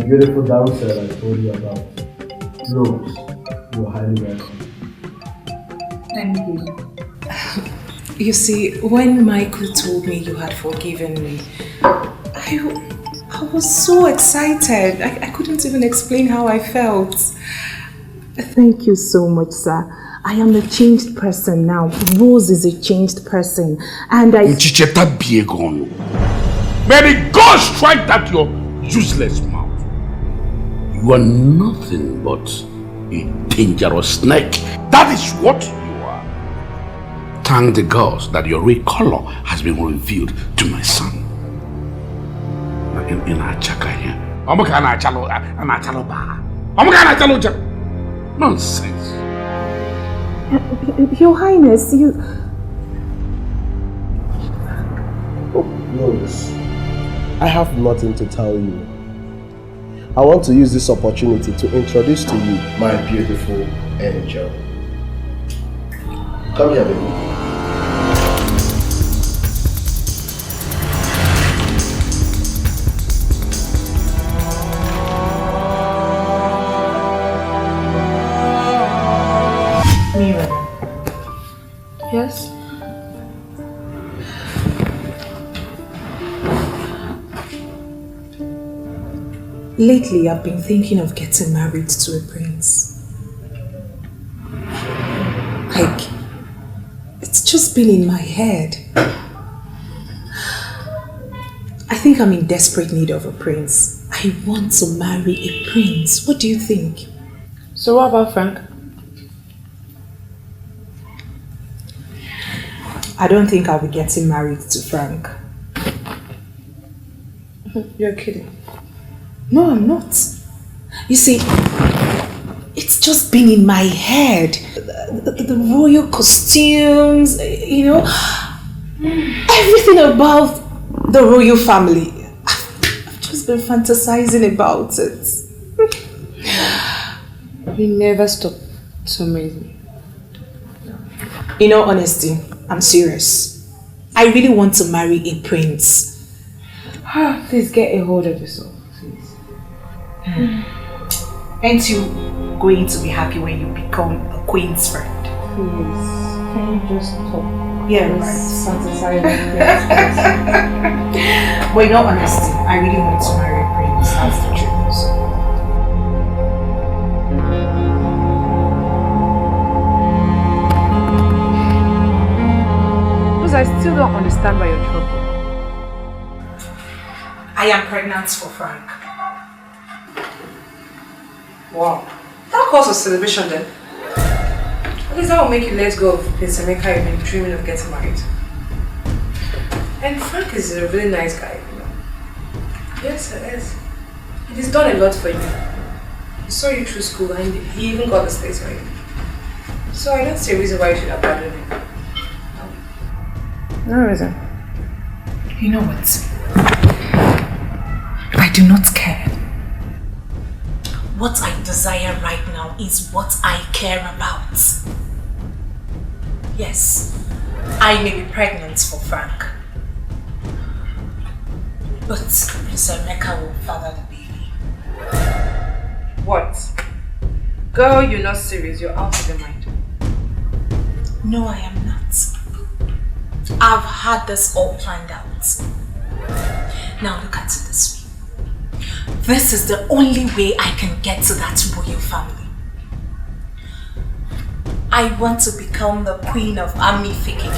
the beautiful damsel I told you about. Rose, you're highly welcome. Thank you. You see, when Michael told me you had forgiven me, I was so excited. I couldn't even explain how I felt. Thank you so much, sir. I am a changed person now. Rose is a changed person. And I... May the God strike that your useless mouth. You are nothing but a dangerous snake. That is what you are. Thank the gods that your real color has been revealed to my son. In Achaka here. Nonsense. Your Highness, you... Rose, I have nothing to tell you. I want to use this opportunity to introduce to you my beautiful angel. Come here, baby. Myrrh. Yes? Lately, I've been thinking of getting married to a prince. Like, it's just been in my head. I think I'm in desperate need of a prince. I want to marry a prince. What do you think? So what about Frank? I don't think I'll be getting married to Frank. You're kidding. No, I'm not. You see, it's just been in my head. The royal costumes, you know, everything about the royal family. I've just been fantasizing about it. You never stop to amaze me. In all honesty, I'm serious. I really want to marry a prince. Please get a hold of yourself, please. Ain't you going to be happy when you become a queen's friend? Please, can you just stop? Yeah, right. Fantasizing. But in all honesty, I really want to marry a prince. That's the truth. So. Because I still don't understand why you're trouble. I am pregnant for Frank. Wow. That calls for celebration then. At least that will make you let go of Prince Emeka you've been dreaming of getting married. And Frank is a really nice guy, you know. Yes, it is. He's done a lot for you. He saw you through school and he even got the space for you. So I don't see a reason why you should abandon him. No reason. You know what? I do not care. What I desire right now is what I care about. Yes, I may be pregnant for Frank. But Prince Emeka will father the baby. What? Girl, you're not serious. You're out of your mind. No, I am not. I've had this all planned out. Now look at it this way. This is the only way I can get to that royal family. I want to become the queen of Amifeke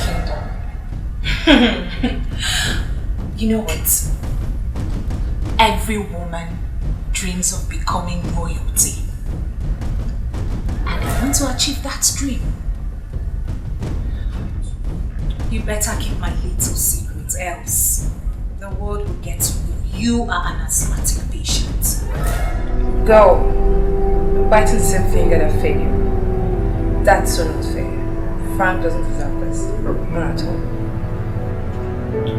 Kingdom. You know what? Every woman dreams of becoming royalty. And I want to achieve that dream. You better keep my little secret, else the world will get to know you are an asthmatic patient. Girl, you're biting the same finger that fed you. That's so not fair. Frank doesn't deserve this. Not at all.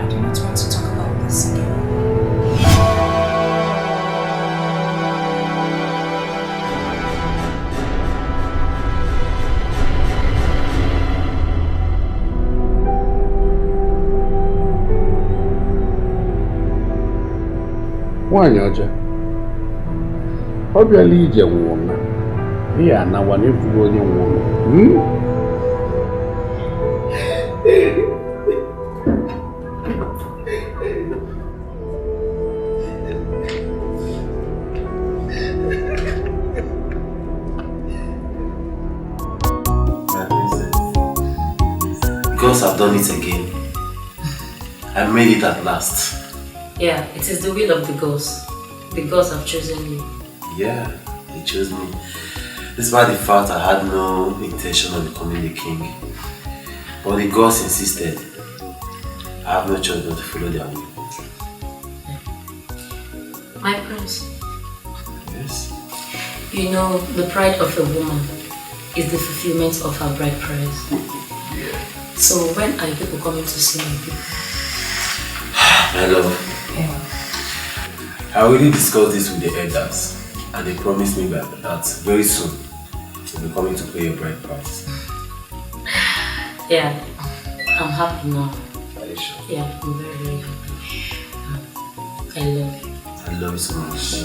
I do not want to talk about this again. Why, Nyaja? Obviously, you woman. Yeah, now one if you woman. Because I've done it again. I made it at last. Yeah, it is the will of the gods. The gods have chosen you. Yeah, they chose me. Despite the fact I had no intention of becoming the king. But the gods insisted. I have no choice but to follow their will. My prince. Yes? You know, the pride of a woman is the fulfillment of her bride price. Yeah. So when are people coming to see me? My love. Yeah. I already discussed this with the elders and they promised me that very soon they'll be coming to pay your bride price. Yeah, I'm happy now. Are you sure? Yeah, I'm very, very happy. I love you. I love you so much.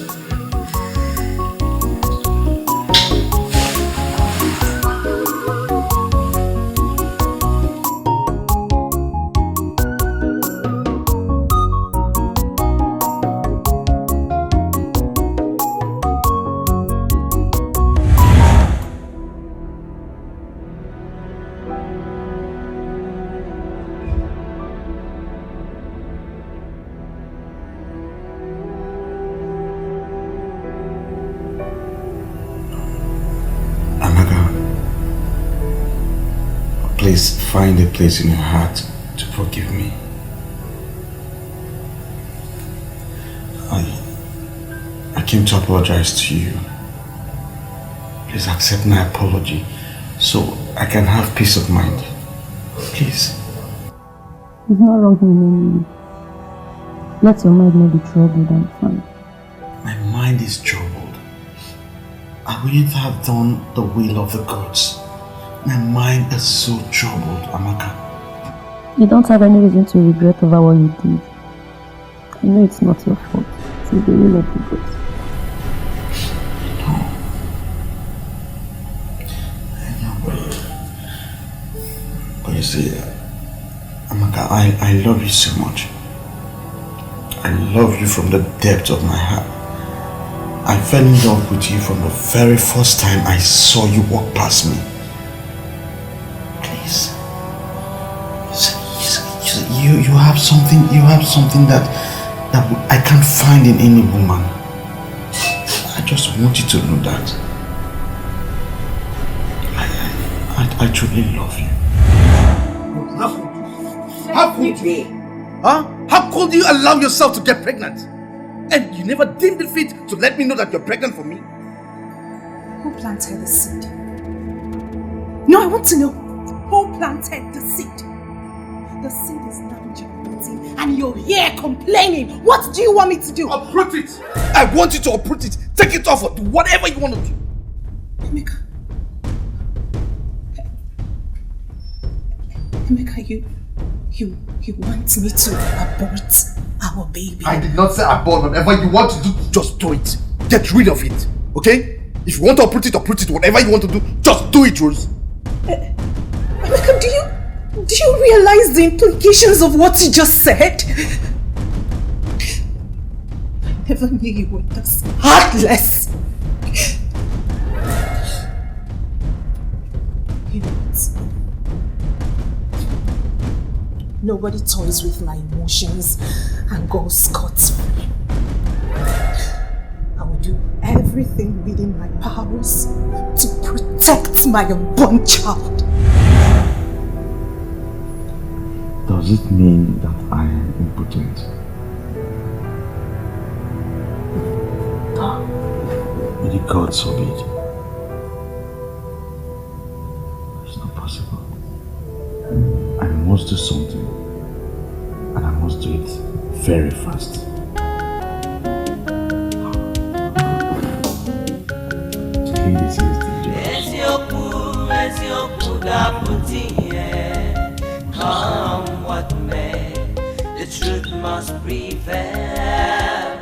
Please find a place in your heart to forgive me. I came to apologize to you. Please accept my apology so I can have peace of mind. Please. It's not wrong in naming you. Let your mind not be troubled and fine. My mind is troubled. I wouldn't have done the will of the gods. My mind is so troubled, Amaka. You don't have any reason to regret over what you did. I know it's not your fault. It's the will of the gods. I know, but you see, Amaka, I love you so much. I love you from the depth of my heart. I fell in love with you from the very first time I saw you walk past me. Please. You have something that I can't find in any woman. I just want you to know that. I truly love you. How could you? Huh? How could you allow yourself to get pregnant? And you never deemed it fit to let me know that you're pregnant for me? Who planted the seed? No, I want to know. Who planted the seed? The seed is now germinating and you're here complaining. What do you want me to do? Uproot it! I want you to uproot it. Take it off or do whatever you want to do. Emeka, you want me to abort our baby? I did not say abort. Whatever you want to do, just do it. Get rid of it, okay? If you want to uproot it. Whatever you want to do, just do it, Rose. Emeka, do you realize the implications of what you just said? I never knew you were this heartless. You know what? Nobody toys with my emotions and goes scot-free. I will do everything within my powers to protect my unborn child. Does it mean that I am impotent? May the gods forbid. It's not possible. I must do something. And I must do it very fast. Taking this is dangerous. Come what may, the truth must prevail.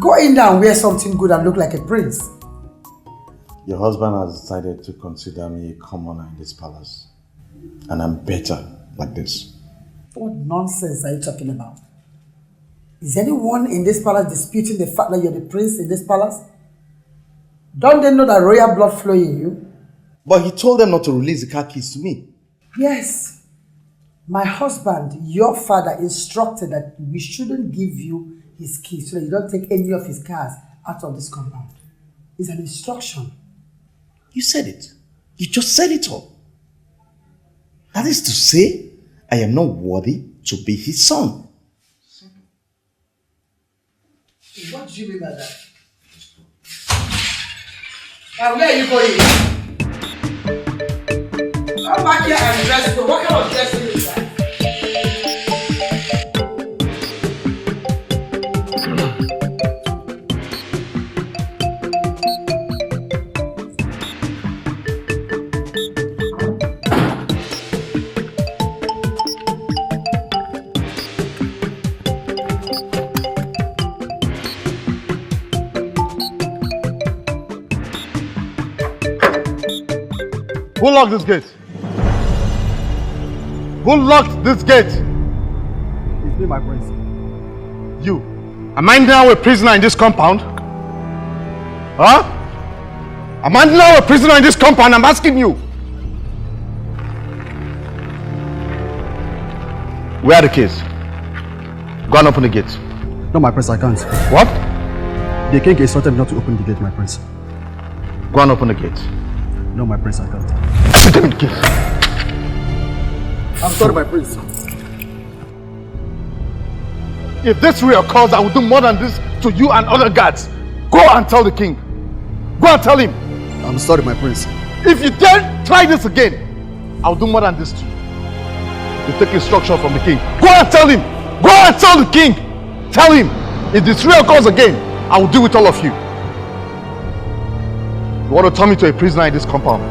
Go in there and wear something good and look like a prince. Your husband has decided to consider me a commoner in this palace. And I'm better like this. What nonsense are you talking about? Is anyone in this palace disputing the fact that you're the prince in this palace? Don't they know that royal blood flowing in you? But he told them not to release the car keys to me. Yes. My husband, your father, instructed that we shouldn't give you his keys so that you don't take any of his cars out of this compound. It's an instruction. You said it. You just said it all. That is to say, I am not worthy to be his son. What do you mean by that? Now, where are you going? Come back here and dress. What kind of dressing is that? Who locked this gate? Who locked this gate? It's me, my prince. You. Am I now a prisoner in this compound? Huh? Am I now a prisoner in this compound? I'm asking you. Where are the keys? Go and open the gate. No, my prince, I can't. What? The king instructed me not to open the gate, my prince. Go and open the gate. No, my prince, I can't. Open the gate. I'm sorry, my prince. If this were your cause, I would do more than this to you and other guards. Go and tell the king. Go and tell him. I'm sorry, my prince. If you dare try this again, I'll do more than this to you. You take instruction from the king. Go and tell him. Go and tell the king. Tell him. If this real cause again, I will deal with all of you. You want to turn me to a prisoner in this compound?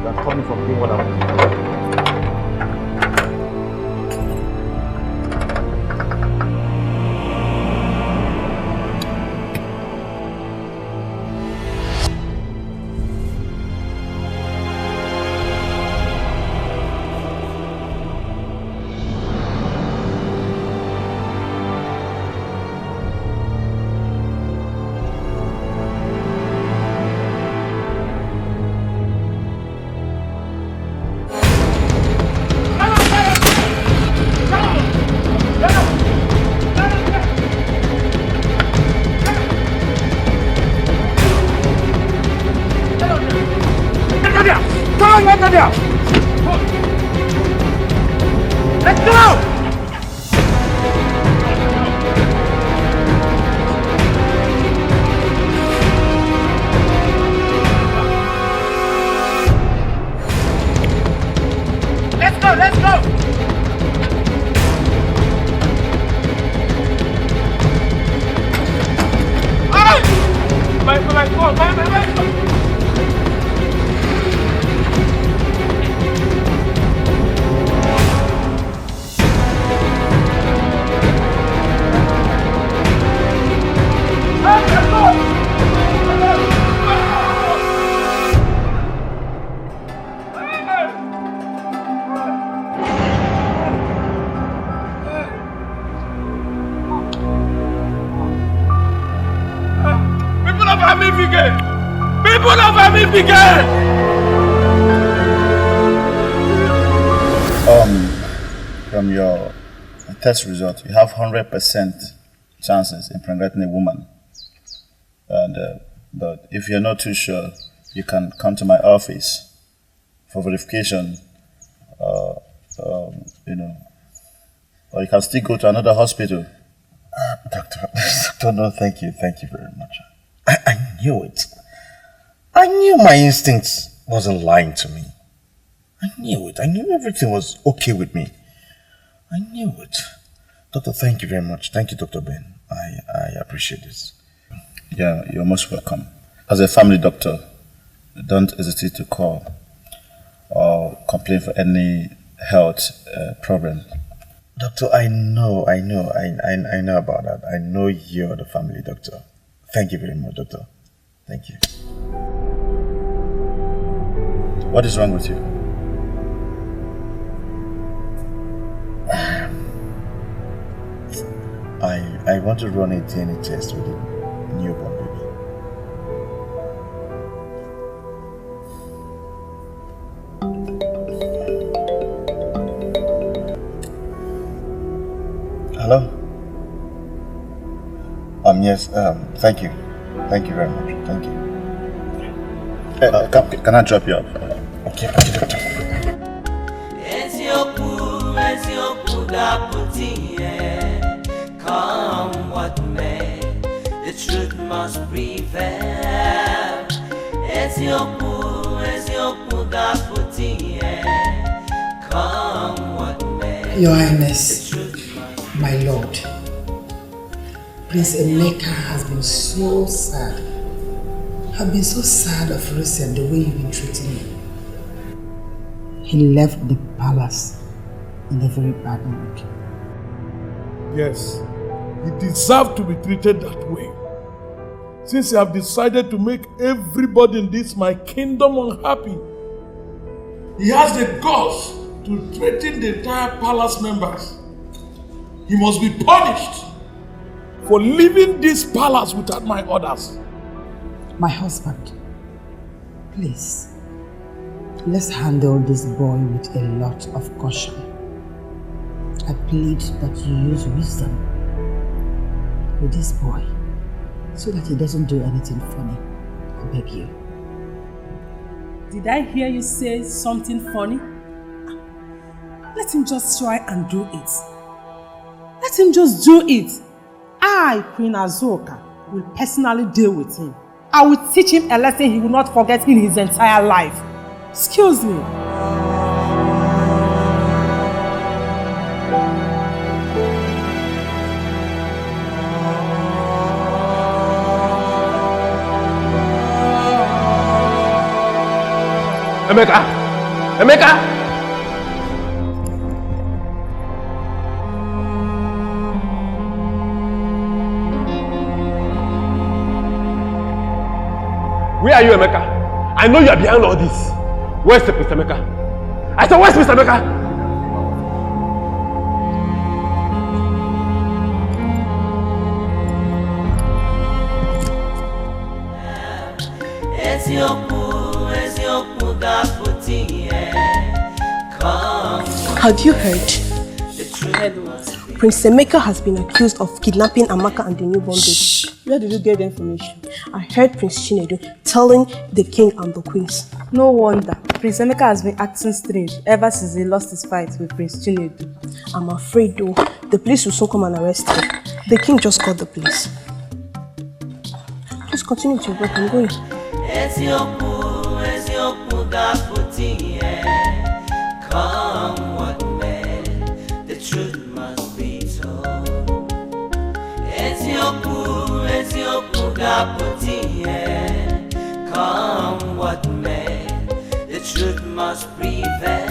You are turning from doing what I want to do. From your test result, you have 100% chances impregnating a woman. And but if you're not too sure, you can come to my office for verification. You know, or you can still go to another hospital. Doctor, no, thank you very much. I knew it. I knew my instincts wasn't lying to me. I knew it. I knew everything was okay with me. I knew it. Doctor, thank you very much. Thank you, Dr. Ben. I appreciate this. Yeah, you're most welcome. As a family doctor, don't hesitate to call or complain for any health problem. Doctor, I know about that. I know you're the family doctor. Thank you very much, doctor. Thank you. What is wrong with you? I want to run a DNA test with a newborn baby. Hello? Yes, thank you. Thank you very much. Thank you. Can I drop you off? Okay, doctor. Come what may, the truth must prevail. Come what may. Your Highness, my lord, Prince Emeka has been so sad. I've been so sad of recent the way you've been treating him. He left the palace in a very bad mood. Yes, he deserves to be treated that way. Since I have decided to make everybody in this my kingdom unhappy, he has the guts to threaten the entire palace members. He must be punished for leaving this palace without my orders. My husband, please, let's handle this boy with a lot of caution. I plead that you use wisdom with this boy so that he doesn't do anything funny. I beg you. Did I hear you say something funny? Let him just try and do it. Let him just do it. I, Queen Azuka, will personally deal with him. I will teach him a lesson he will not forget in his entire life. Excuse me. Emeka! Where are you, Emeka? I know you are behind all this. Where's the Mr. Emeka? I said, where's Mr. Emeka? Have you heard? Prince Emeka has been accused of kidnapping Amaka and the newborn baby. Where did you get the information? I heard Prince Chinenye telling the king and the queens. No wonder. Prince Emeka has been acting strange ever since he lost his fight with Prince Chinenye. I'm afraid though, the police will soon come and arrest him. The king just called the police. Just continue to work, I'm going. Come what may, the truth must be told. Come what may, the truth must prevail.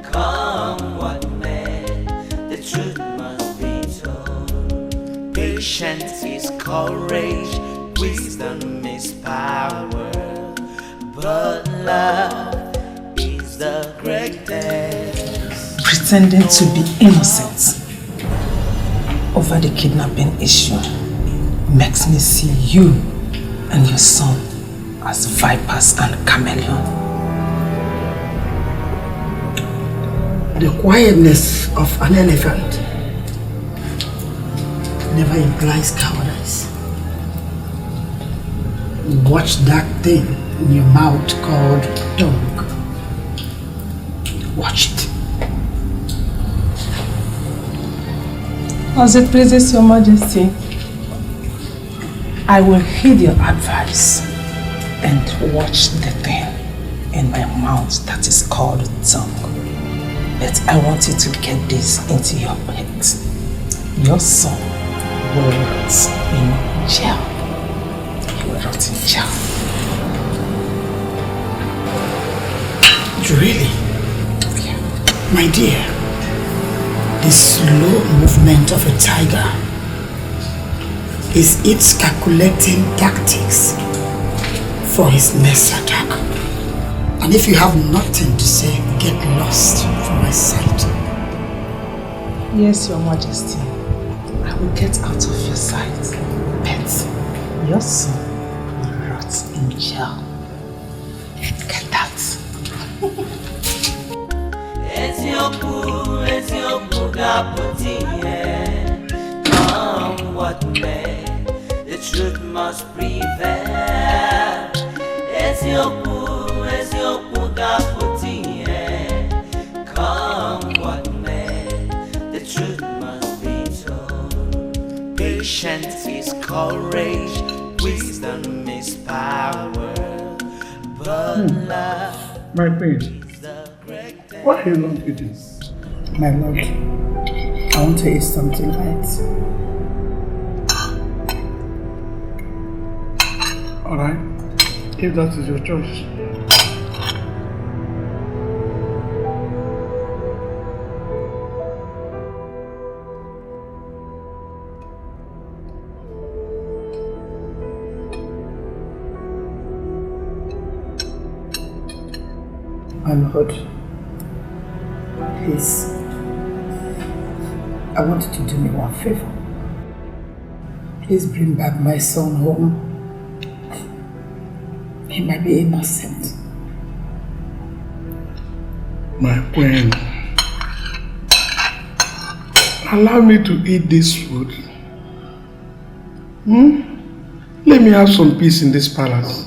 Come what may, the truth must be told. Patience is courage, wisdom is power, but love is the greatest. Pretending to be innocent over the kidnapping issue makes me see you and your son as vipers and chameleon. The quietness of an elephant never implies cowardice. Watch that thing in your mouth called tongue. Watch it. As it pleases your majesty, I will heed your advice and watch the thing in my mouth that is called tongue. But I want you to get this into your head. Your son will rot in jail. He will rot in jail. Really? My dear, the slow movement of a tiger is its calculating tactics for his next attack. And if you have nothing to say, get lost from my sight. Yes, Your Majesty. I will get out of your sight. But your son will rot in jail. Get out. Come what may, the truth must prevail. Come what may, the truth must be told. Patience is courage, wisdom is power, but love. My queen, what do you want to do? My lord, I want to eat something light. Alright, if that is your choice. My lord, please, I want you to do me one favor. Please bring back my son home. He might be innocent. My queen, allow me to eat this food. Let me have some peace in this palace.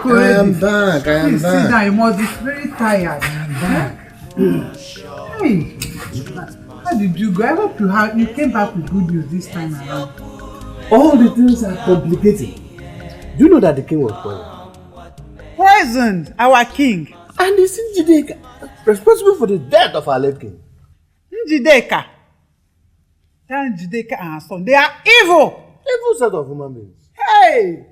I am back. Sit down, you must be very tired. I am back. Hey, how did you go? I hope you came back with good news this time around. All the things are complicated. Do you know that the king was poisoned? Poisoned? Our king? And it's Njideka, responsible for the death of our late king. Njideka? Tell Njideka and her son, they are evil! Evil set of human beings. Hey!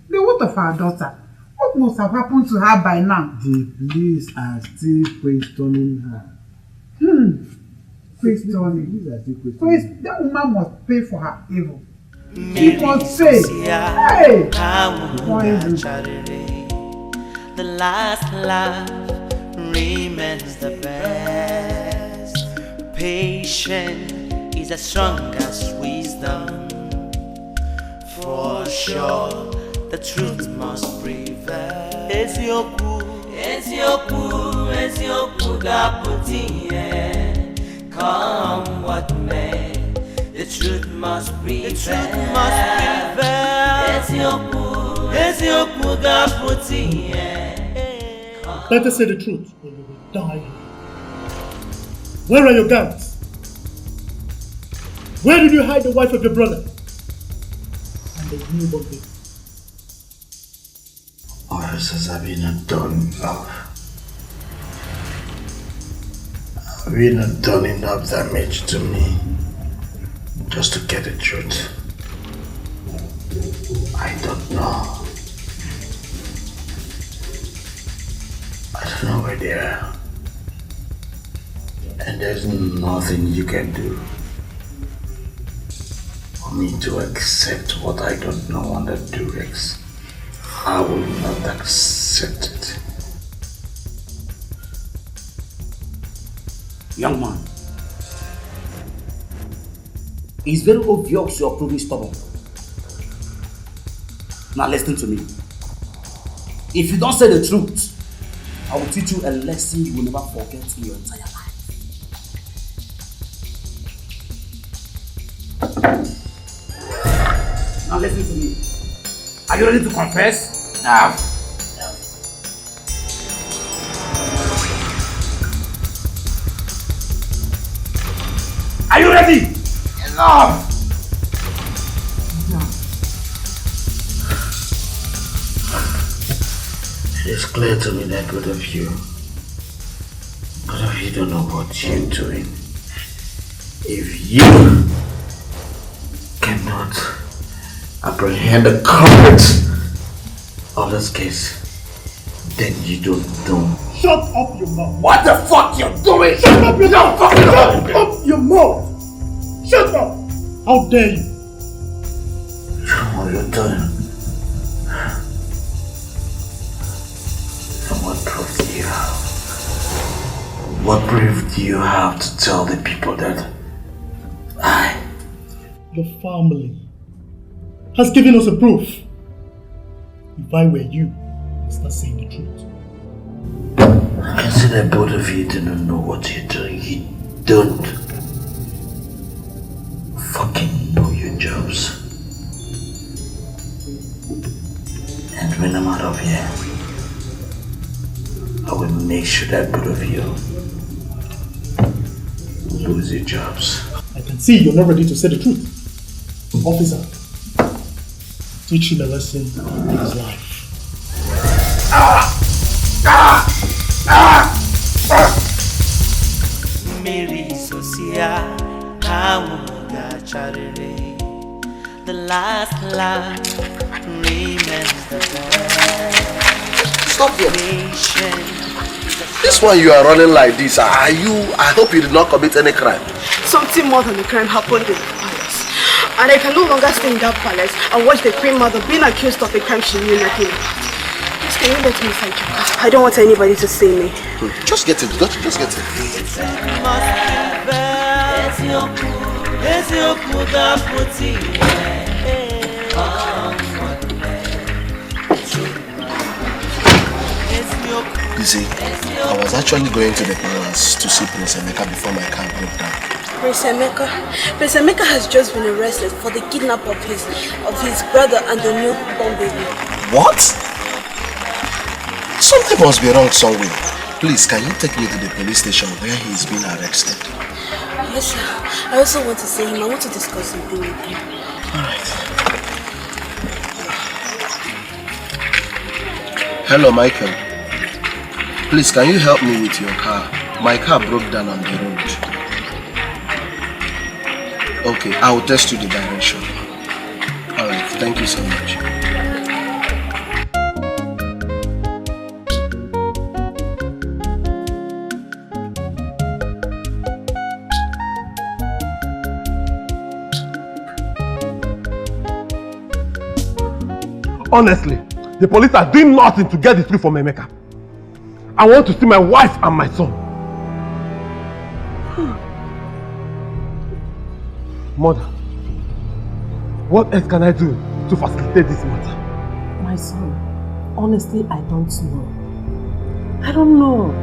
The what of our daughter? What must have happened to her by now? The police are still questioning her. Questioning? That woman must pay for her evil. She must pay. Hey! The last laugh remains the best. Patience is as strong as wisdom. For sure, the truth must prevail. Ezioku gaputie. Come what may, the truth must prevail. Ezioku gaputie. Let us say the truth, or you will die. Where are your guards? Where did you hide the wife of your brother? the newborn baby. Officers have been done enough. We not done enough damage to me just to get the truth. I don't know. I don't know where they are. And there's nothing you can do for me to accept what I don't know under duress. I will not accept it. Young man, it's very obvious you're proving stubborn. Now listen to me. If you don't say the truth, I will teach you a lesson you will never forget in your entire life. Now listen to me. Are you ready to confess? Now. Are you ready? Enough! It is clear to me that both of you don't know what you're doing. If you cannot apprehend the culprit of this case, then you don't know. Shut up your mouth. What the fuck you doing? Shut up your mouth. fucking Shut up your mouth. Shut up. How dare you? What are you doing? And what proof do you have? What proof do you have to tell the people that Your family has given us a proof. If I were you, I'd start saying the truth. I can see that both of you do not know what you're doing. You don't fucking know your jobs. And when I'm out of here, I will make sure that both of you lose your jobs. I can see you're not ready to say the truth. Officer, teach him a lesson in his life. Mary Sosia, Kamuga Charity. The last laugh remains the best. Stop here. This one you are running like this, I hope you did not commit any crime. Something more than a crime happened in the palace. And I can no longer stay in that palace and watch the Queen Mother being accused of a crime she knew nothing about. Please, can you let me inside your car? I don't want anybody to see me. Just get it, just get it. You see, I was actually going to the palace to see Prince Emeka before my car broke down. Prince Emeka has just been arrested for the kidnap of his brother and the newborn baby. What? Something must be wrong somewhere. Please, can you take me to the police station where he's been arrested? Yes, sir. I also want to see him. I want to discuss something with him. Alright. Hello, Michael. Please, can you help me with your car? My car broke down on the road. Okay, I will test you the direction. Alright, thank you so much. Honestly, the police are doing nothing to get the truth from Emeka. I want to see my wife and my son. Mother, what else can I do to facilitate this matter? My son, honestly, I don't know. I don't know.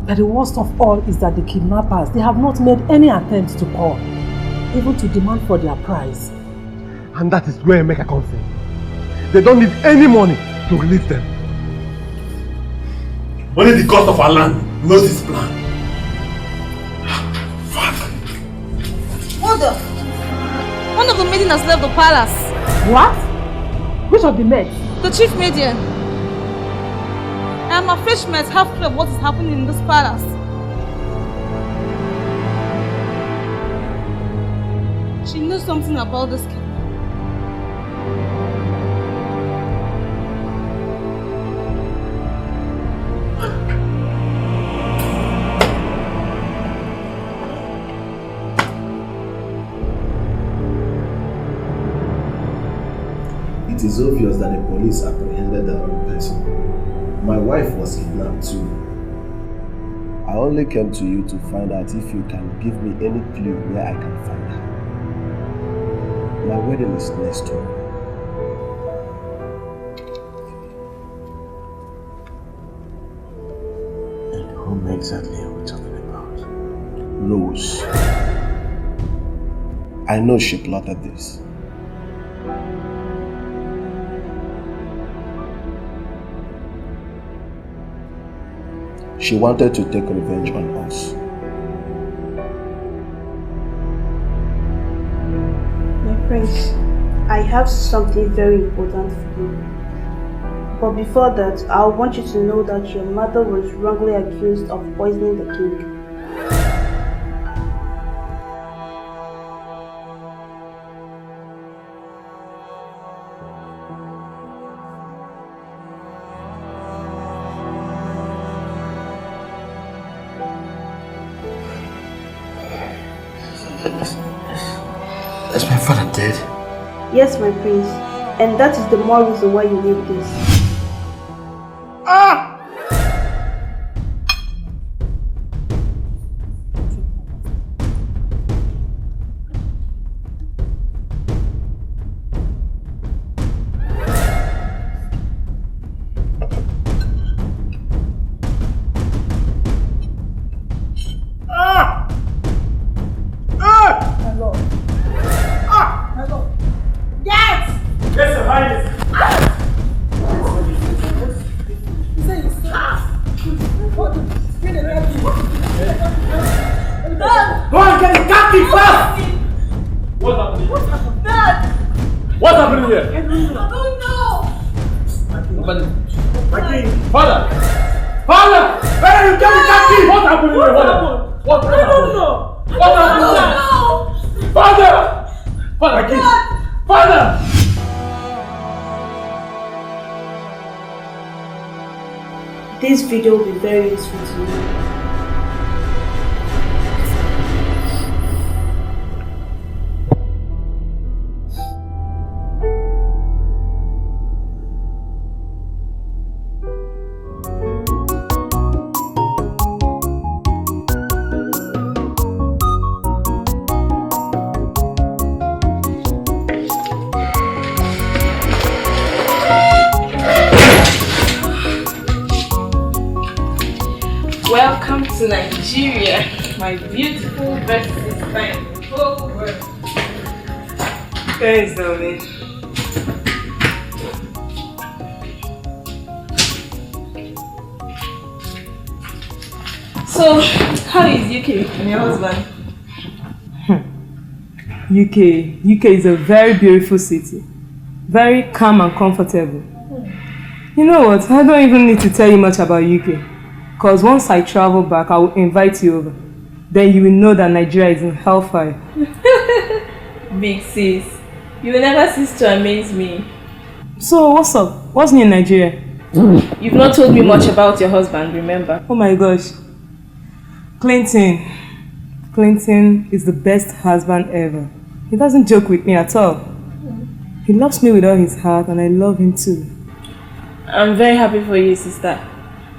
But the worst of all is that the kidnappers, they have not made any attempt to call, even to demand for their prize. And that is where Emeka comes in. They don't need any money to release them. Only the God of our land knows his plan. Mother! maiden has left the palace. What? Which of the maids? The chief maiden. I am afraid she might have clue of what is happening in this palace. She knows something about this kid. It is obvious that the police apprehended the wrong person. My wife was kidnapped too. I only came to you to find out if you can give me any clue where I can find her. My wedding is next week. And whom exactly are we talking about? Rose. I know she plotted this. She wanted to take revenge on us. My friends, I have something very important for you. But before that, I want you to know that your mother was wrongly accused of poisoning the king. Is my father dead? Yes, my prince. And that is the more reason why you need this. This video will be very useful to you. Welcome to Nigeria, my beautiful best sister in the whole world. Thanks, darling. So, how is UK and your husband? UK is a very beautiful city. Very calm and comfortable. You know what? I don't even need to tell you much about UK. Because once I travel back, I will invite you over. Then you will know that Nigeria is in hellfire. Big sis, you will never cease to amaze me. So what's up? What's new in Nigeria? You've not told me much about your husband, remember? Oh my gosh. Clinton is the best husband ever. He doesn't joke with me at all. He loves me with all his heart and I love him too. I'm very happy for you, sister.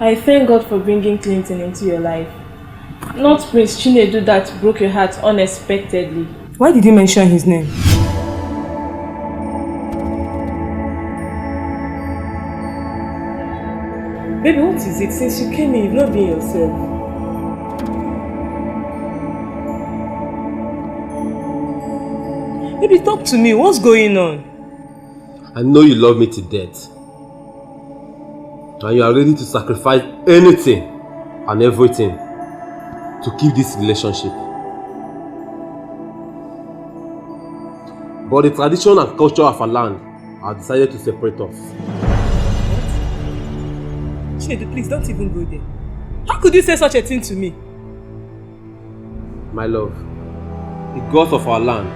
I thank God for bringing Clinton into your life. Not Prince Chinedu that broke your heart unexpectedly. Why did you mention his name? Baby, what is it? Since you came in, you've not been yourself. Baby, talk to me. What's going on? I know you love me to death. And you are ready to sacrifice anything and everything to keep this relationship. But the tradition and culture of our land have decided to separate us. Chinedu, please don't even go there. How could you say such a thing to me? My love, the gods of our land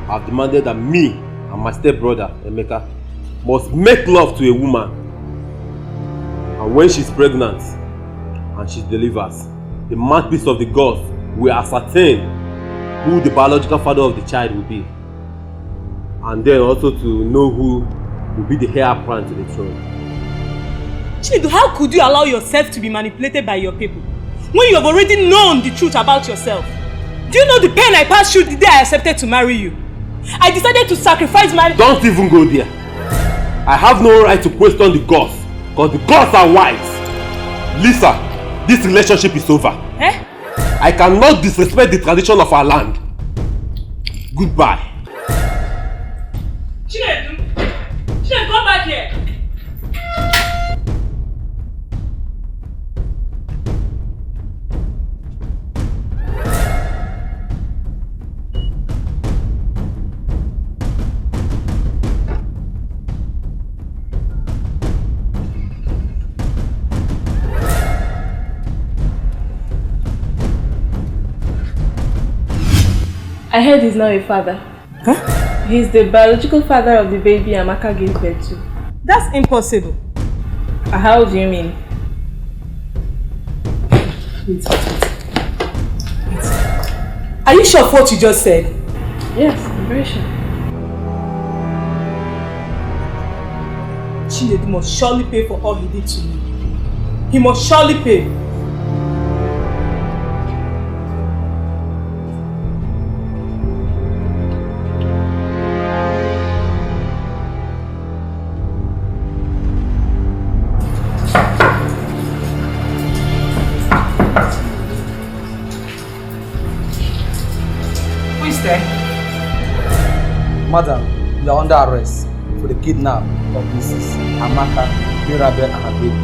have demanded that me and my stepbrother, Emeka, must make love to a woman. And when she's pregnant and she delivers, the mouthpiece of the gods will ascertain who the biological father of the child will be. And then also to know who will be the heir apparent to the throne. Chinedu, how could you allow yourself to be manipulated by your people when you have already known the truth about yourself? Do you know the pain I passed through the day I accepted to marry you? I decided to sacrifice my... Don't even go there. I have no right to question the gods, because the gods are wise. Lisa, this relationship is over. Eh? I cannot disrespect the tradition of our land. Goodbye. Chinedu! Chinedu, come back here! I heard he's now a father. Huh? He's the biological father of the baby Amaka gave birth to. That's impossible. How do you mean? Wait. Are you sure of what you just said? Yes, I'm very sure. Chinedu must surely pay for all he did to me. He must surely pay. Madam, you are under arrest for the kidnap of Mrs. Amaka, Myrrh and her baby.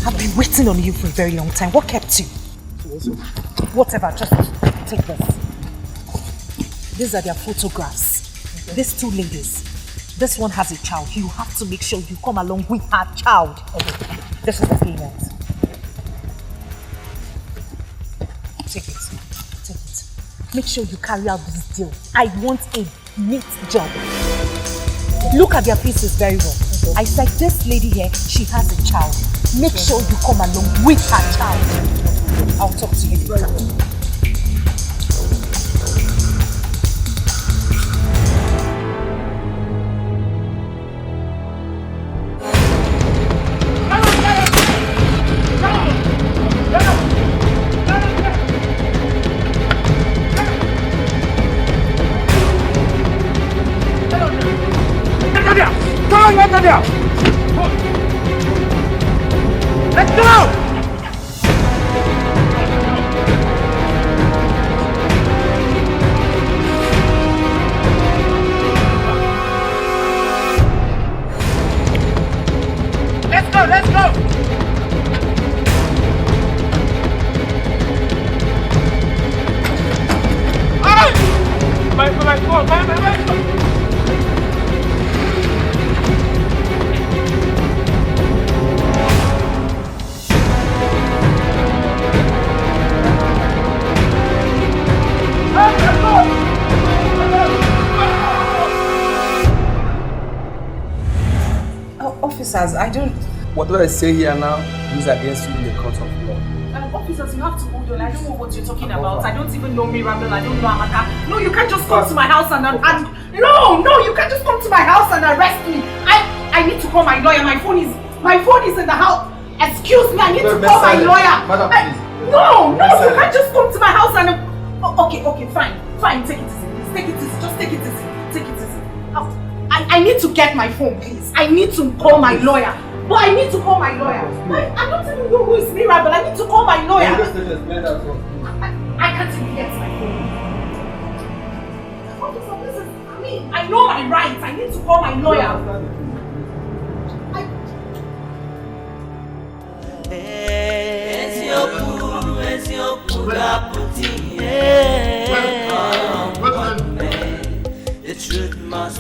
I've been waiting on you for a very long time. What kept you? Whatever, just take this. These are their photographs. These two ladies. This one has a child. You have to make sure you come along with her child. Okay. This is the payment. Take it. Take it. Make sure you carry out this deal. I want a neat job. Look at their faces very well. Okay. I said this lady here, she has a child. Make sure you come along with her child. I'll talk to you later. Let's go! Let's go! Officers, I don't... Whatever I say here now is against you in the court of law. Officers, you have to hold on. I don't know what you're talking about. I don't even know Myrrh. I don't know Amaka. No, you can't just come to my house and no, you can't just come to my house and arrest me. I need to call my lawyer. My phone is in the house. Excuse me, I need to call my lawyer. Madam, please. No, you can't just come to my house and okay, fine. Take it easy. Please. Take it easy. Just take it easy. Take it easy. I need to get my phone, please. I need to call my lawyer. But I need to call my lawyer. I don't even know who is Myrrh, but I need to call my lawyer. I can't even get my phone. call my lawyer.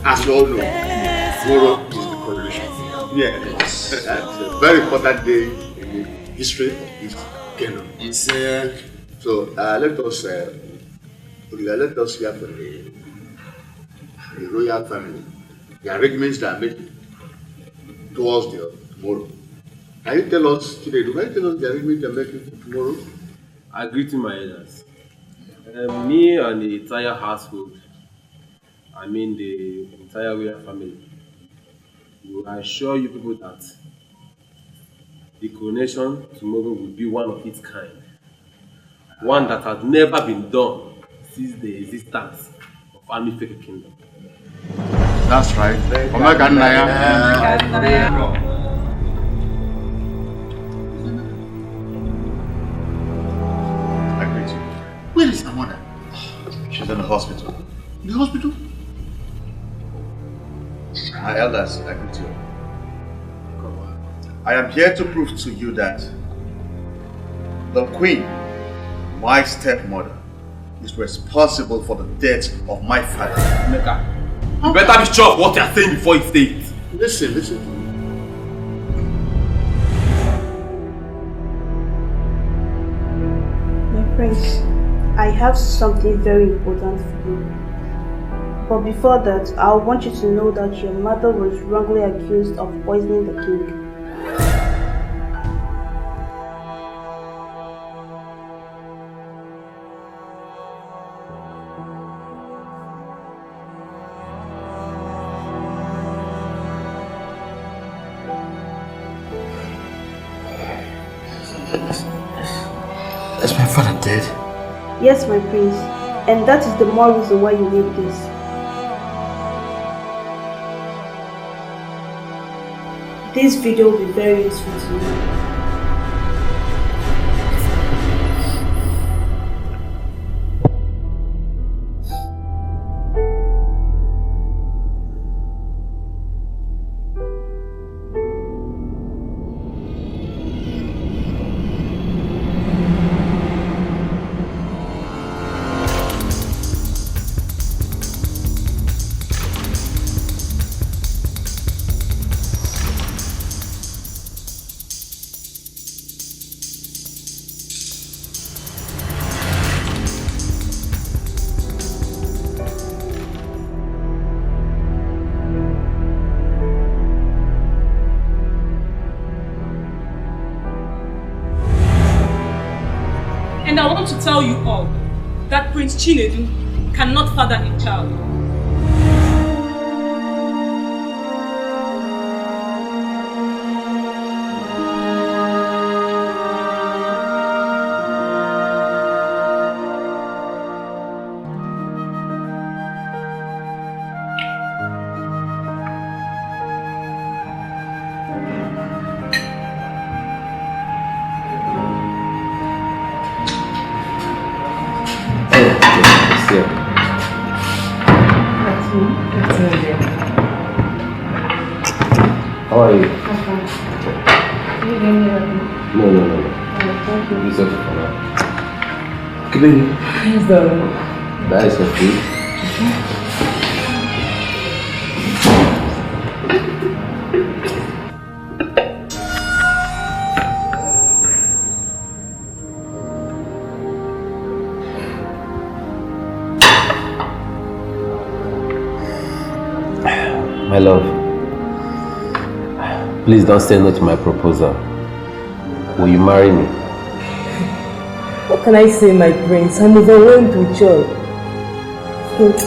As you all know, tomorrow is the coronation. Yes, it's a very important day in the history of this kingdom. So let us hear from the royal family, the arrangements that are made towards the tomorrow. Can you tell us today? Can you tell us the arrangements they are making for tomorrow? I agree to my elders. Me and the entire household, I mean the entire royal family, will assure you people that the coronation tomorrow will be one of its kind. One that has never been done since the existence of Army Fake Kingdom. That's right. Where is her mother? She's in the hospital. In the hospital? My elders, I greet you. I am here to prove to you that the Queen, my stepmother, is responsible for the death of my father. Emeka, you better be sure of what you are saying before you say it. Listen to me. My friends, I have something very important for you. But before that, I want you to know that your mother was wrongly accused of poisoning the king. Is my father dead? Yes, my prince. And that is the more reason why you need this. This video will be very useful to you. And I want to tell you all that Prince Chinenye cannot father a child. How are you? I'm fine. You gave me a No. thank you. It's okay for now. Clean. Yes, darling. That is okay. My love, please don't say no to my proposal. Will you marry me? What can I say, my prince? I'm overwhelmed with joy. But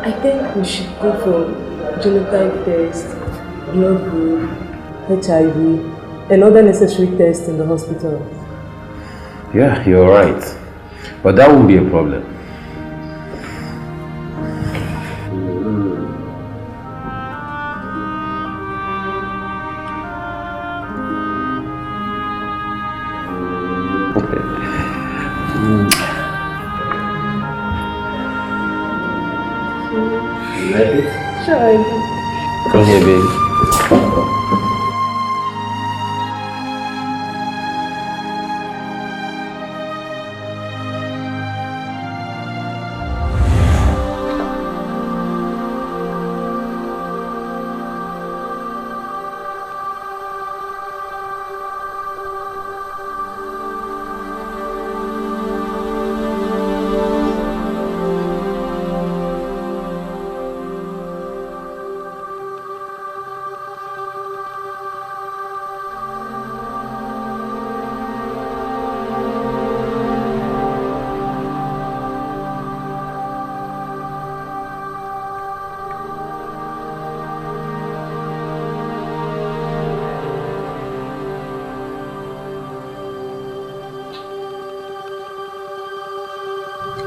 I think we should go for genotype test, blood group, HIV, and other necessary tests in the hospital. Yeah, you're right. But that won't be a problem. You like it? Come here, baby.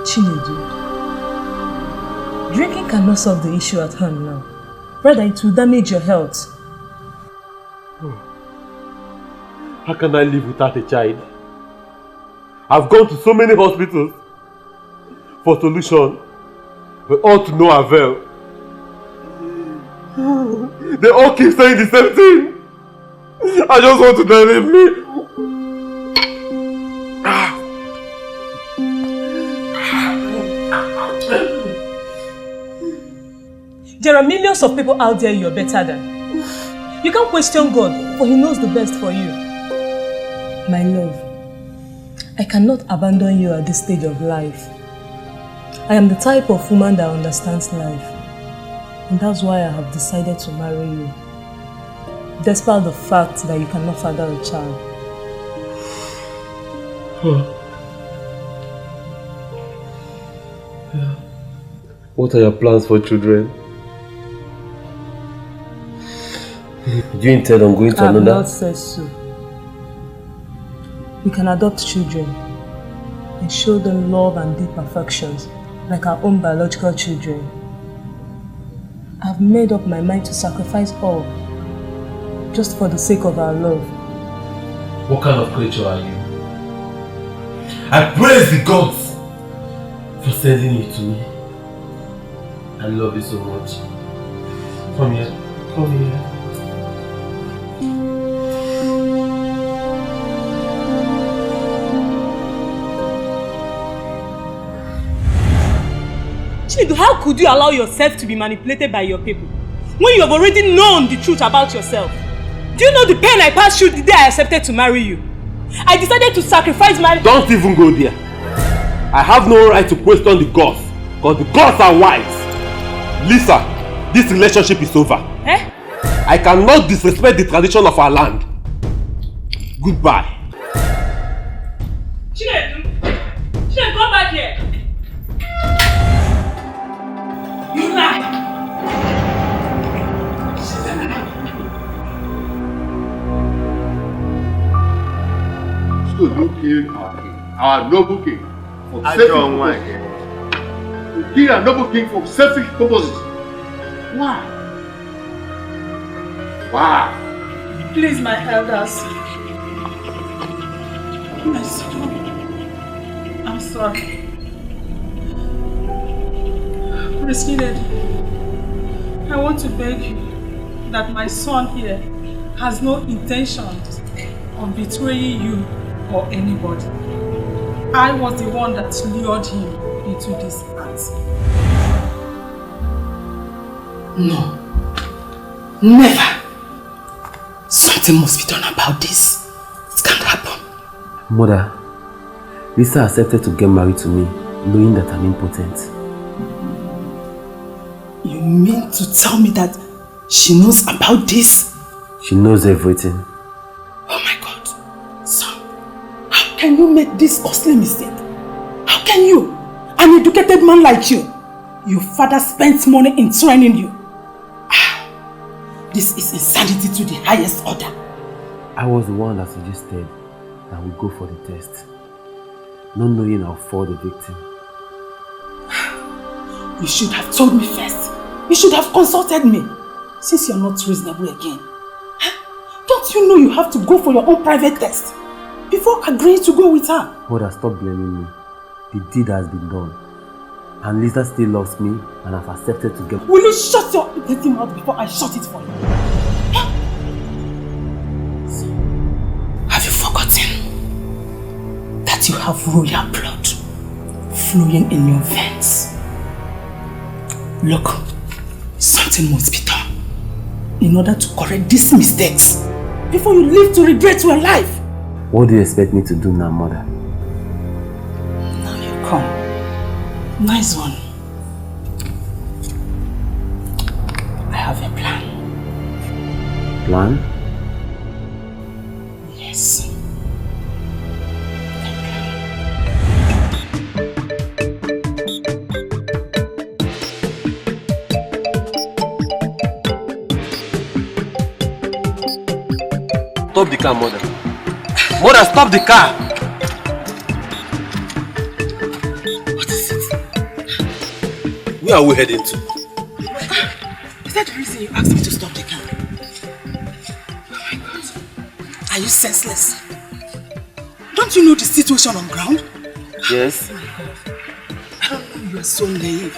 Chinedu, drinking cannot solve the issue at hand now. Rather, it will damage your health. How can I live without a child? I've gone to so many hospitals for solution, but all to no avail. They all keep saying the same thing. I just want to die, leave me. There are millions of people out there you're better than. You can't question God, for He knows the best for you. My love, I cannot abandon you at this stage of life. I am the type of woman that understands life. And that's why I have decided to marry you. Despite the fact that you cannot father a child. What are your plans for children? Do you intend on going to another? I have not said so. We can adopt children and show them love and deep affections like our own biological children. I've made up my mind to sacrifice all just for the sake of our love. What kind of creature are you? I praise the gods for sending you to me. I love you so much. Come here. Come here. Chinedu, how could you allow yourself to be manipulated by your people when you have already known the truth about yourself? Do you know the pain I passed through the day I accepted to marry you? I decided to sacrifice my... Don't even go there. I have no right to question the gods, because the gods are wise. Lisa, this relationship is over. Eh? I cannot disrespect the tradition of our land. Goodbye. Chinedu! Chinedu, come back here! You lie! So you killed our noble king for selfish purposes. You killed our noble king for selfish purposes. Why? Why? Please, my elders. My son. I'm sorry. Preceded, I want to beg you that my son here has no intentions of betraying you or anybody. I was the one that lured him into this act. No. Never. Something must be done about this. It can't happen. Mother, Lisa accepted to get married to me, knowing that I'm impotent. You mean to tell me that she knows about this? She knows everything. Oh my God. Son, how can you make this costly mistake? How can you? An educated man like you. Your father spent money in training you. This is insanity to the highest order. I was the one that suggested that we go for the test, not knowing I'll fall the victim. You should have told me first. You should have consulted me. Since you're not reasonable again. Don't you know you have to go for your own private test before agreeing to go with her? Mother, stop blaming me. The deed has been done. And Lisa still loves me and I've accepted to get... Will you shut your dirty mouth before I shut it for you? Have you forgotten that you have royal blood flowing in your veins? Look, something must be done in order to correct these mistakes before you live to regret your life. What do you expect me to do now, Mother? Now you come. Nice one. I have a plan. Plan? Yes. Stop the car, Mother. Mother, stop the car! What is it? Where are we heading to? Is that the reason you asked me to stop the car? Oh my God. Are you senseless? Don't you know the situation on ground? Yes. Oh my God. I don't know you are so naive.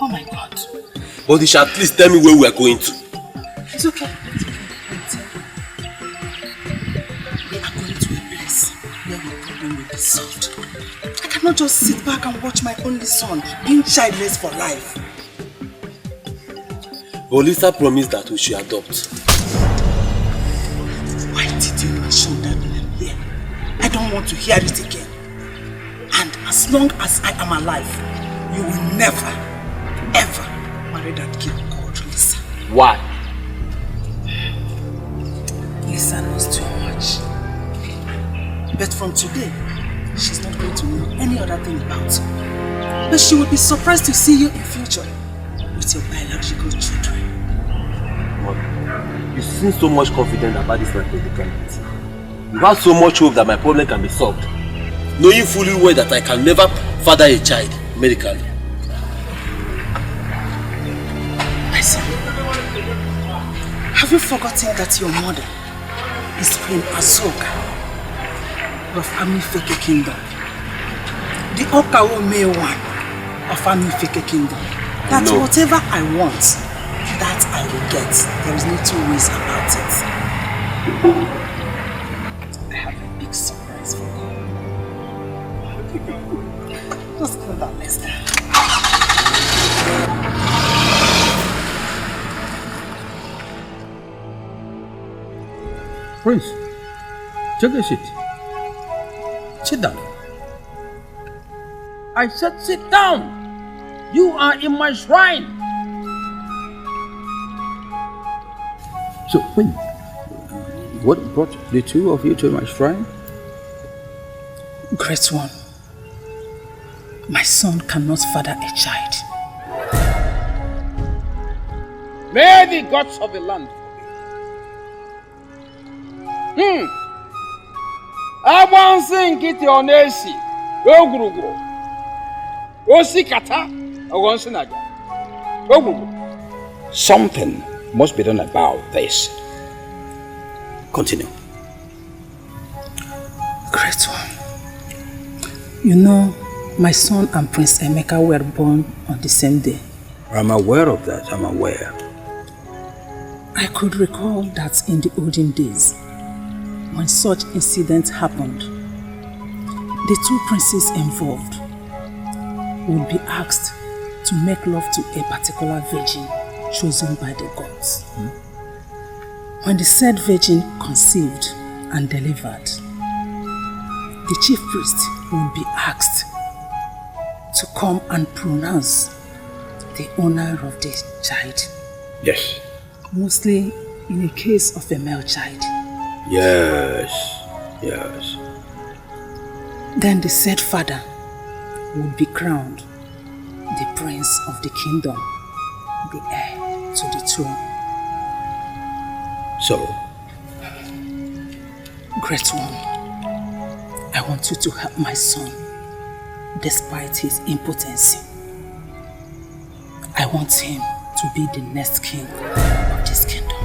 Oh my God. But you should at least tell me where we are going to. It's okay. Solved. I cannot just sit back and watch my only son being childless for life. But Lisa promised that we should adopt. Why did you mention that name here? I don't want to hear it again. And as long as I am alive, you will never, ever marry that girl called Lisa. Why? Lisa knows too much. But from today, she's not going to know any other thing about you. But she will be surprised to see you in future with your biological children. Mother, you seem so much confident about this my predicament. You have so much hope that my problem can be solved, knowing fully well that I can never father a child medically. My son, have you forgotten that your mother is Queen Azoka of Amifeke Kingdom? The Okawo May one of Amifeke Kingdom. That No. whatever I want, that I will get. There is no two ways about it. I have a big surprise for you. Just go down, mister. Prince, take a seat. Sit down. I said sit down. You are in my shrine. So, Queen, what brought the two of you to my shrine? Great one, my son cannot father a child. May the gods of the land forbid. Agbansi nkịtị ọ na-esi ogwurugwuru osi kata ọghọnsị naja ogwurugwuru. Something must be done about this. Continue. Great one. You know, my son and Prince Emeka were born on the same day. I'm aware of that, I'm aware. I could recall that in the olden days, when such incidents happened, the two princes involved would be asked to make love to a particular virgin chosen by the gods. When the said virgin conceived and delivered, the chief priest would be asked to come and pronounce the owner of the child. Yes. Mostly in a case of a male child. Yes. Yes. Then the said father would be crowned the prince of the kingdom, the heir to the throne. So? Great one, I want you to help my son despite his impotency. I want him to be the next king of this kingdom.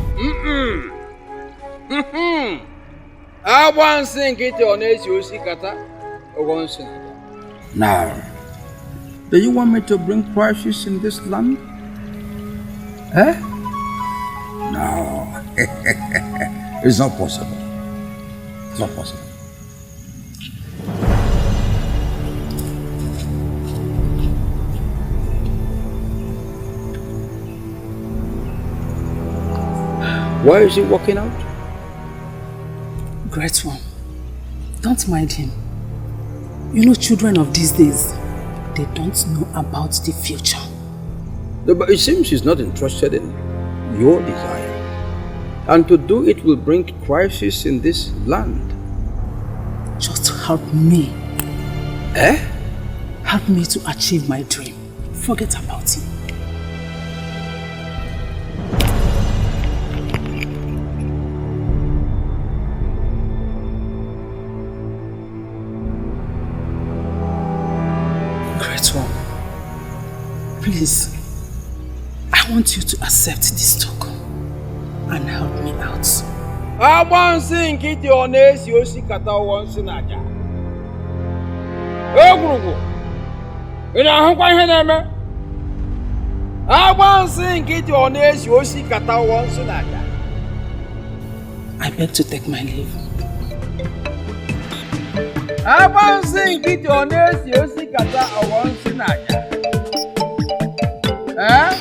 Agbansi nkịtị ọ na-esi osi kata ọghọnsị naja. Now, Do you want me to bring crisis in this land? Eh? No. It's not possible. It's not possible. Why is he walking out? Great one. Don't mind him. You know, children of these days, they don't know about the future. But it seems he's not interested in your desire. And to do it will bring crisis in this land. Just help me. Eh? Help me to achieve my dream. Forget about him. Great one. Please, I want you to accept this token and help me out. Agbansi nkiti onesi osikata wonsi naja. Ogrugu. Ina ahukwa ihe na-eme. Agbansi nkiti onesi osikata wonsi naja. I beg to take my leave. Agbansi nkiti onesi osikata wonsi naja. Eh?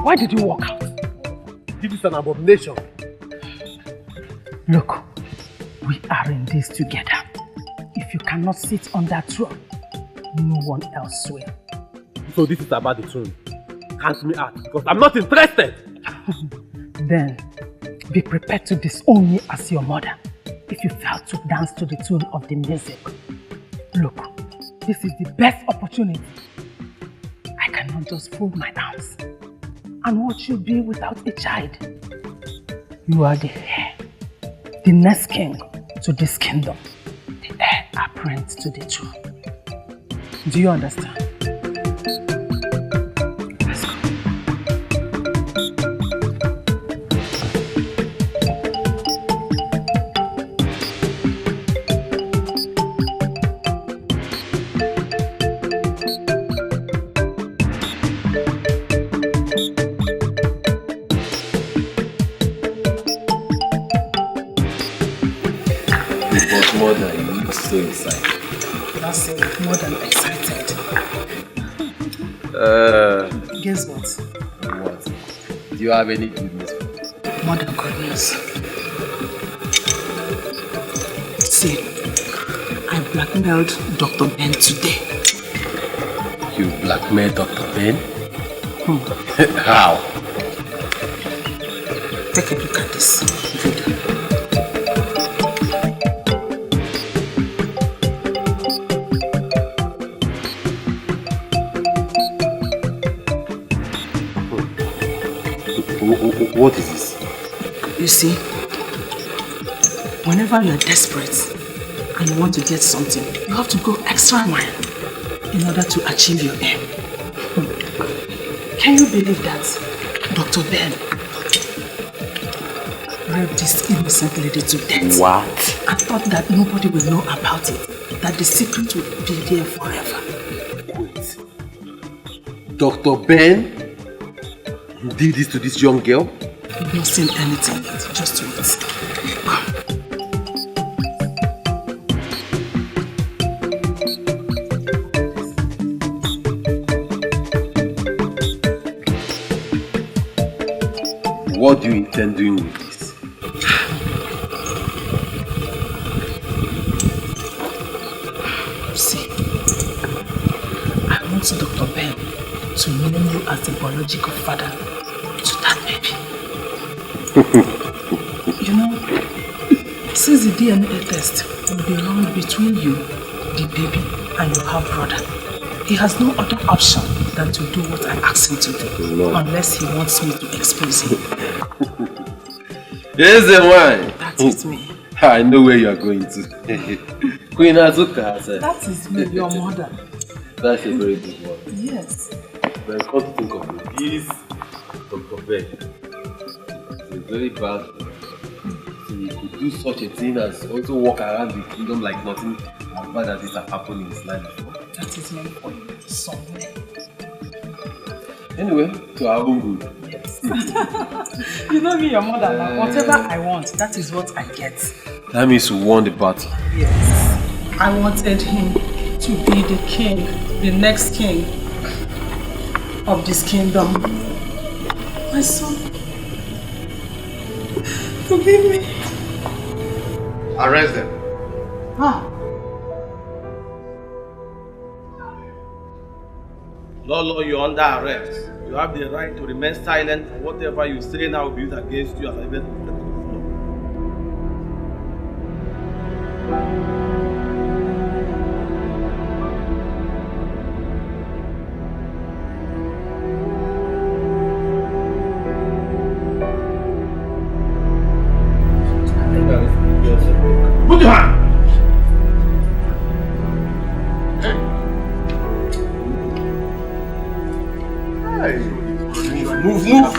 Why did you walk out? This is an abomination. Look, we are in this together. If you cannot sit on that throne, no one else will. So this is about the throne. Count me out because I'm not interested. Then be prepared to disown me as your mother if you fail to dance to the tune of the music. Look, this is the best opportunity. I cannot just fold my arms and watch you be without a child. You are the heir, the next king to this kingdom, the heir apparent to the throne. Do you understand? Let's go. More than you, so excited. That's it, more than excited. Guess what? What? Do you have any good news for me? More than good news. See, I blackmailed Dr. Ben today. You blackmailed Dr. Ben? How? Take a look at this video. What is this? You see, whenever you are desperate and you want to get something, you have to go extra mile in order to achieve your aim. Can you believe that Dr. Ben raped this innocent lady to death? What? I thought that nobody will know about it, that the secret would be there forever. Wait. Dr. Ben did this to this young girl? You've not seen anything yet. Just wait. What do you intend doing with this? See, I want Dr. Ben to name you as the biological father to that baby. You know, since the DNA test will be run between you, the baby, and your half-brother, he has no other option than to do what I asked him to do, no. Unless he wants me to expose him. Here's the one. That's it, me. I know where you are going to. Queen Azuka said. That is me, your mother. That's a very good one. Yes. But I can't think of it. He's Dr. Beck. It's a very bad one. So he could do such a thing as also walk around the kingdom like nothing as bad as this has happened in his life before. That is meant for you, son. Anyway, to our own good. You know me, your mother. Now. Whatever I want, that is what I get. That means you won the battle. Yes. I wanted him to be the king, the next king of this kingdom. My son, forgive me. Arrest them. Ah. Lolo, you're under arrest. You have the right to remain silent. Whatever you say now will be used against you as evidence of the law. Put your hand! Move, move!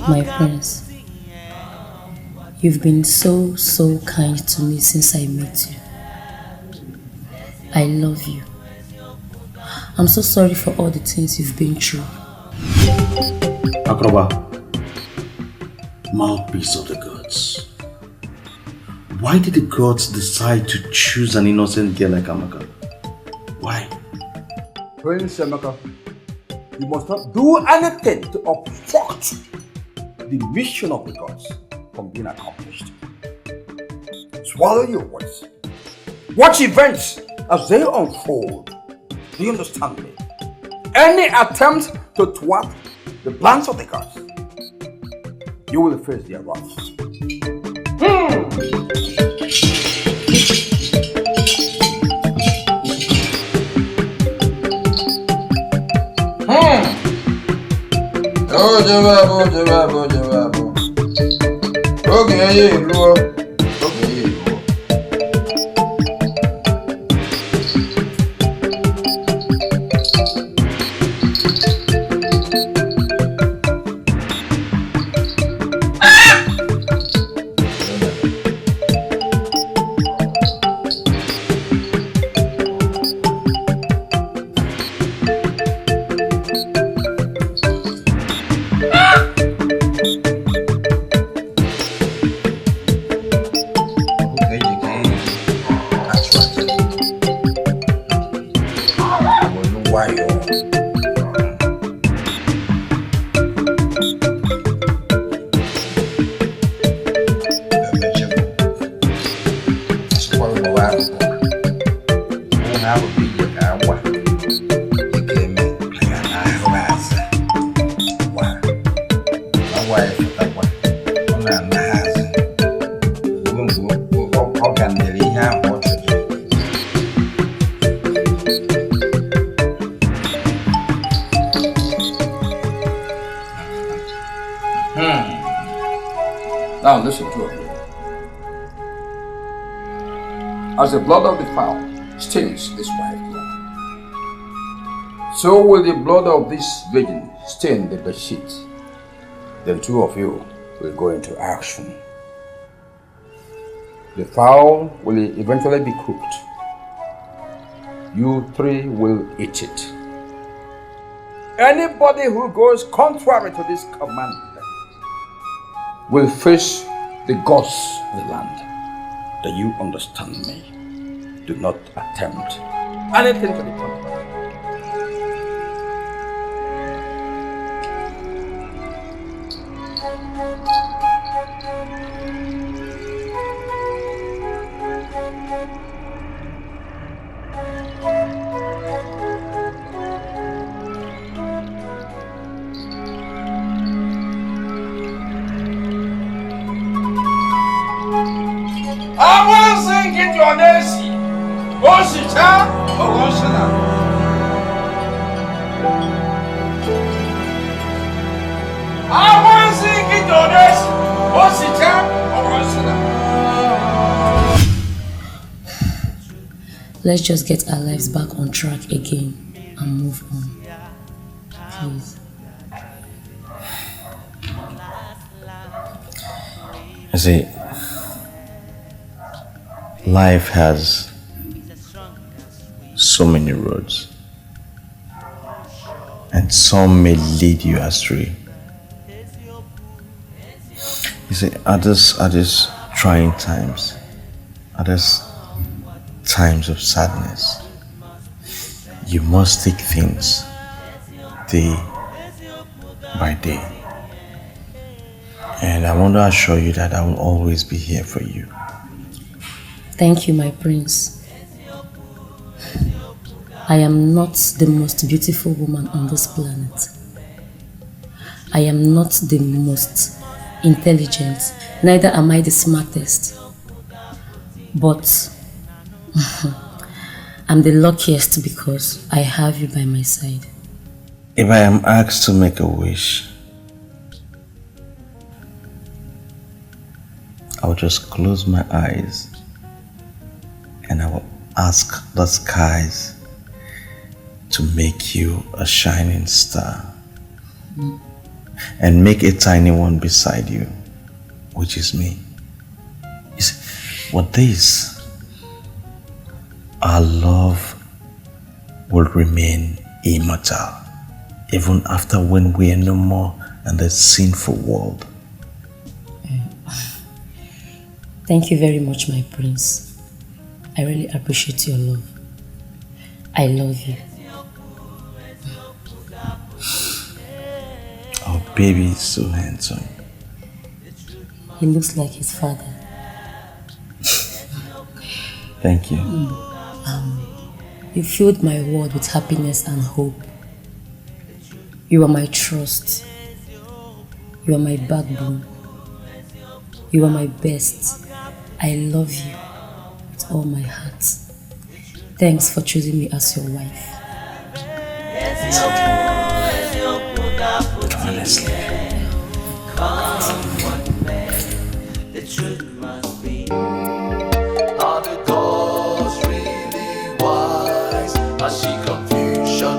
My friends, you've been so kind to me since I met you. I love you. I'm so sorry for all the things you've been through. Akroba, mouthpiece of the gods. Why did the gods decide to choose an innocent girl like Amaka? Why? Prince Amaka, you must not do anything to obstruct the mission of the gods from being accomplished. Swallow your words. Watch events as they unfold. Do you understand me? Any attempt to thwart the plans of the gods, you will face their wrath. Now listen to it. As the blood of the fowl stains this white cloth, so will the blood of this virgin stain the bedsheet. Then two of you will go into action. The fowl will eventually be cooked. You three will eat it. Anybody who goes contrary to this commandment will face the gods of the land. Do you understand me? Do not attempt anything to the contrary. Let's just get our lives back on track again and move on. Please. You see, life has so many roads, and some may lead you astray. You see, at this trying times, at this times of sadness, you must take things day by day. And I want to assure you that I will always be here for you. Thank you, my prince. I am not the most beautiful woman on this planet. I am not the most intelligent, neither am I the smartest. But I'm the luckiest because I have you by my side. If I am asked to make a wish, I will just close my eyes and I will ask the skies to make you a shining star and make a tiny one beside you, which is me. You see, what this? Our love will remain immortal even after when we are no more in this sinful world. Thank you very much, my prince. I really appreciate your love. I love you. Our baby is so handsome. He looks like his father. Thank you. You filled my world with happiness and hope. You are my trust. You are my backbone. You are my best. I love you with all my heart. Thanks for choosing me as your wife. Honestly. The truth must be. Are the gods really wise? I see confusion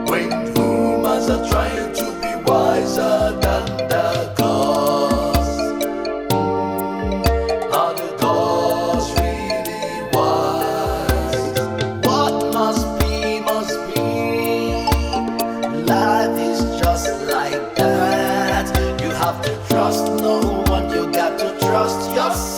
when humans are trying to be wiser than the gods. Are the gods really wise? What must be, must be. Life is just like that. You have to trust no one, you got to trust yourself.